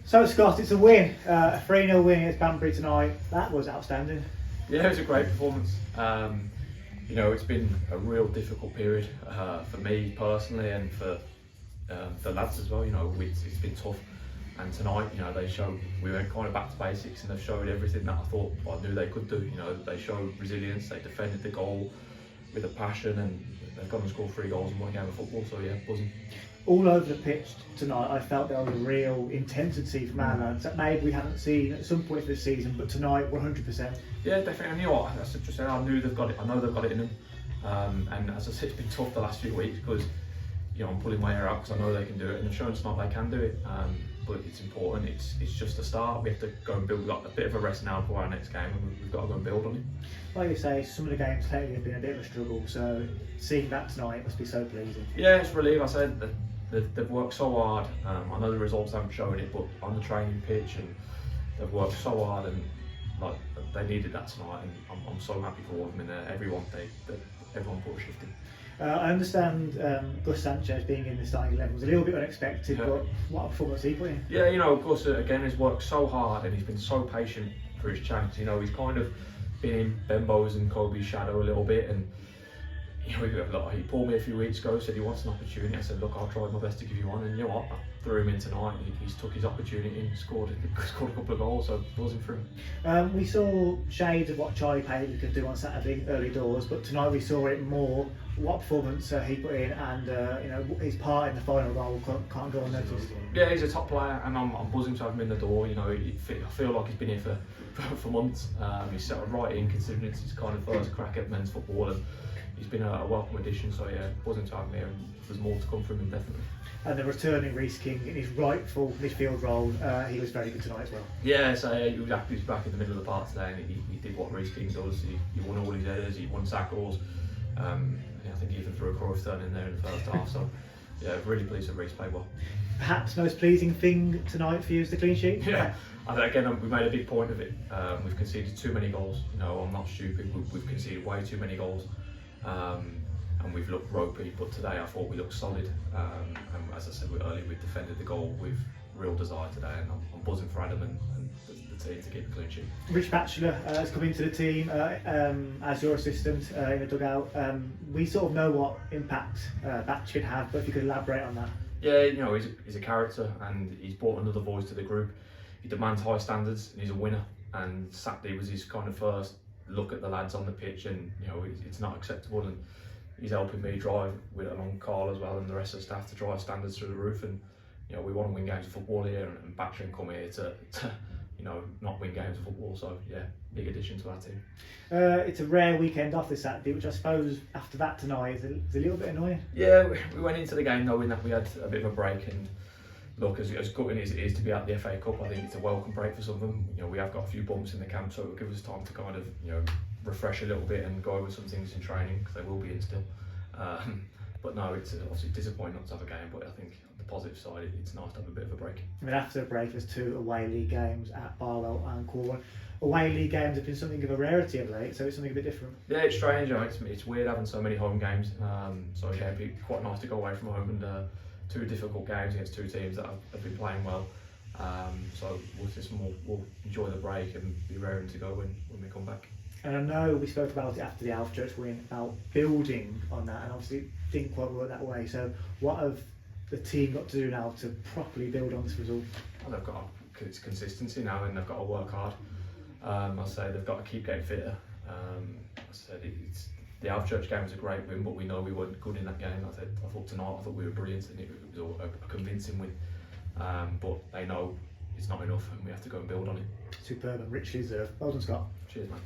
So Scott, it's a win, a 3-0 win against Banbury tonight. That was outstanding. Yeah, it was a great performance. You know, it's been a real difficult period for me personally and for the lads as well. You know, it's been tough. And tonight, you know, we went kind of back to basics and they've showed everything that I knew they could do. You know, they showed resilience, they defended the goal with a passion, and they've gone and scored 3 goals in one game of football. So yeah, buzzing. All over the pitch tonight, I felt there was a real intensity from our lads that maybe we haven't seen at some point this season, but tonight 100%. Yeah, definitely. And you know what? That's just I knew they've got it. I know they've got it in them. And as I said, it's been tough the last few weeks because you know I'm pulling my hair out because I know they can do it, and they've shown tonight they can do it. But it's important. It's just a start. We have to go and build. We've got a bit of a rest now for our next game, and we've got to go and build on it. Like you say, some of the games lately have been a bit of a struggle. So seeing that tonight must be so pleasing. Yeah, it's a relief. I said that they've worked so hard. I know the results haven't shown it, but on the training pitch, and they've worked so hard, and like they needed that tonight. And I'm so happy for all of them in there. Everyone put a shift in. I understand Gus Sanchez being in the starting 11 was a little bit unexpected, Yeah. but what a performance he put in. Yeah, you know, Gus again has worked so hard and he's been so patient for his chance. You know, he's kind of been in Benbo's and Kobe's shadow a little bit, and you know, he pulled me a few weeks ago, said he wants an opportunity. I said, look, I'll try my best to give you one, and you know what? I threw him in tonight. He's took his opportunity and scored a couple of goals, so buzzing for him. We saw shades of what Charlie Paley could do on Saturday early doors, but tonight we saw it more. What performance he put in, and you know, his part in the final goal can't go unnoticed. Yeah, he's a top player, and I'm buzzing to have him in the door. You know, I feel like he's been here for months. He's settled right in, considering it's his kind of first crack at men's football, and he's been a welcome addition. So yeah, buzzing to have him here, and there's more to come from him definitely. And the returning Reece King in his rightful midfield role, he was very good tonight as well. Yeah, so he was back in the middle of the park today, and he did what Reece King does. He won all his headers, he won tackles. I think he even threw a Cruyff turn in there in the first half. So yeah, really pleased that Reece played well. Perhaps most pleasing thing tonight for you is the clean sheet. Yeah, and again we made a big point of it. We've conceded too many goals. You know, I'm not stupid. We've conceded way too many goals. And we've looked ropey, but today I thought we looked solid. And as I said earlier, we defended the goal with real desire today, and I'm buzzing for Adam and the team to keep a clean sheet. Rich Batchelor has come into the team as your assistant in the dugout. We sort of know what impact Batch could have, but if you could elaborate on that. Yeah, you know, he's a character, and he's brought another voice to the group. He demands high standards, and he's a winner. And Saturday was his kind of first look at the lads on the pitch, and you know, it's not acceptable. And he's helping me drive along Carl as well and the rest of the staff to drive standards through the roof. And you know, we want to win games of football here, and Batchelor come here to you know, not win games of football. So yeah, big addition to our team. It's a rare weekend off this Saturday, which I suppose after that tonight is a little bit annoying. Yeah, we went into the game knowing that we had a bit of a break, and look, as gutting as it is to be at the FA Cup, I think it's a welcome break for some of them. You know, we have got a few bumps in the camp, so it will give us time to kind of, you know, refresh a little bit and go over some things in training, because they will be in still. But no, it's obviously disappointing not to have a game, but I think on the positive side, it's nice to have a bit of a break. I mean, after the break, there's 2 away league games at Barwell and Cornwall. Away league games have been something of a rarity of late, so it's something a bit different. Yeah, it's strange. You know, it's weird having so many home games. So yeah, it'd be quite nice to go away from home and 2 difficult games against 2 teams that have been playing well. So we'll enjoy the break and be raring to go when we come back. And I know we spoke about it after the Alpha Church win, about building on that, and obviously it didn't quite work that way. So what have the team got to do now to properly build on this result? Well, they've got it's consistency now, and they've got to work hard. I say they've got to keep getting fitter. I said the Alpha Church game was a great win, but we know we weren't good in that game. I thought tonight we were brilliant, and it was a convincing win. But they know it's not enough, and we have to go and build on it. Superb and richly deserved. Well done, Scott. Cheers, man.